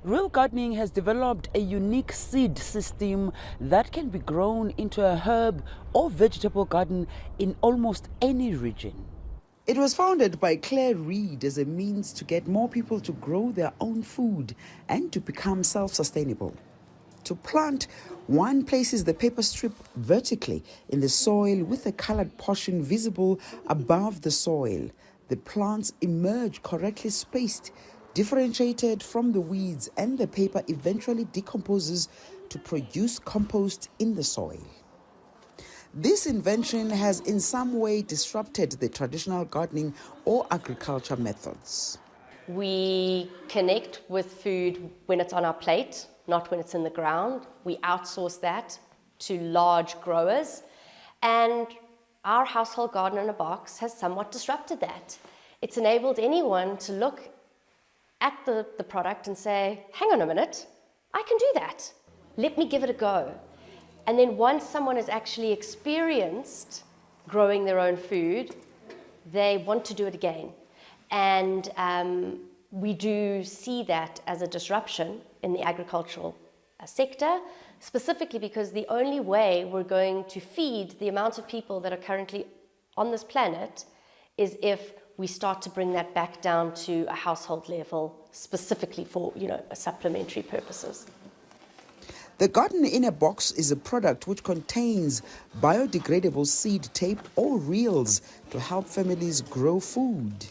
Real Gardening has developed a unique seed system that can be grown into a herb or vegetable garden in almost any region. It was founded by Claire Reed as a means to get more people to grow their own food and to become self-sustainable. To plant, one places the paper strip vertically in the soil with a colored portion visible above the soil. The plants emerge correctly spaced, differentiated from the weeds, and the paper eventually decomposes to produce compost in the soil. This invention has in some way disrupted the traditional gardening or agriculture methods. We connect with food when it's on our plate, not when it's in the ground. We outsource that to large growers, and our household garden in a box has somewhat disrupted that. It's enabled anyone to look at the product and say, hang on a minute, I can do that. Let me give it a go. And then once someone has actually experienced growing their own food, they want to do it again. And we do see that as a disruption in the agricultural sector, specifically because the only way we're going to feed the amount of people that are currently on this planet is if we start to bring that back down to a household level, specifically for supplementary purposes. The garden in a box is a product which contains biodegradable seed tape or reels to help families grow food.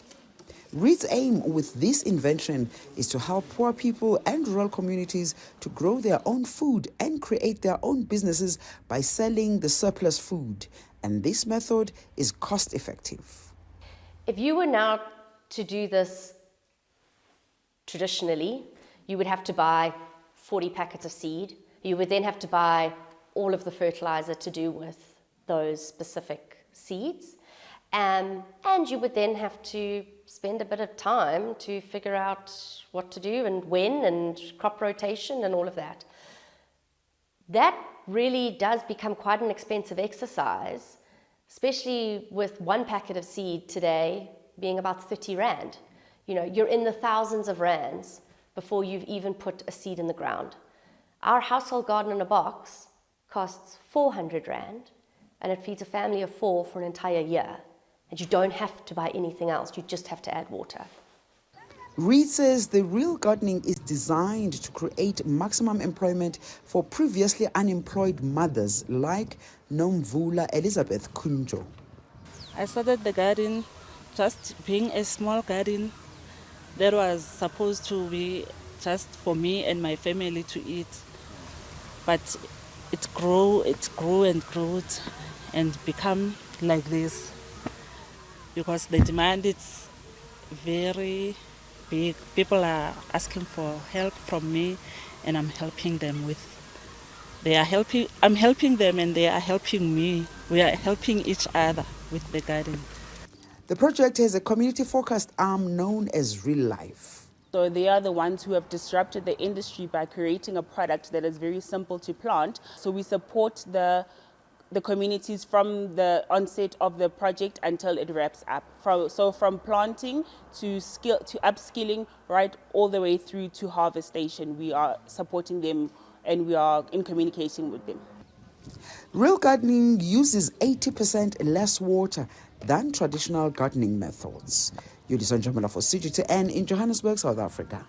Reed's aim with this invention is to help poor people and rural communities to grow their own food and create their own businesses by selling the surplus food. And this method is cost effective. If you were now to do this traditionally, you would have to buy 40 packets of seed. You would then have to buy all of the fertilizer to do with those specific seeds. And you would then have to spend a bit of time to figure out what to do and when and crop rotation and all of that. That really does become quite an expensive exercise, especially with one packet of seed today being about 30 Rand. You're in the thousands of rands before you've even put a seed in the ground. Our household garden in a box costs 400 Rand, and it feeds a family of 4 for an entire year. And you don't have to buy anything else, you just have to add water. Reed says the Real Gardening is designed to create maximum employment for previously unemployed mothers like Nomvula Elizabeth Kunjo. I started the garden just being a small garden that was supposed to be just for me and my family to eat. But it grew and grew and become like this because the demand is very big. People are asking for help from me and I'm helping them I'm helping them and they are helping me. We are helping each other with the garden. The project has a community-focused arm known as Real Life. So they are the ones who have disrupted the industry by creating a product that is very simple to plant. So we support the communities from the onset of the project until it wraps up. From planting to upskilling, right all the way through to harvestation, we are supporting them and we are in communication with them. Real Gardening uses 80% less water than traditional gardening methods. Yolisa Njamela for CGTN in Johannesburg, South Africa.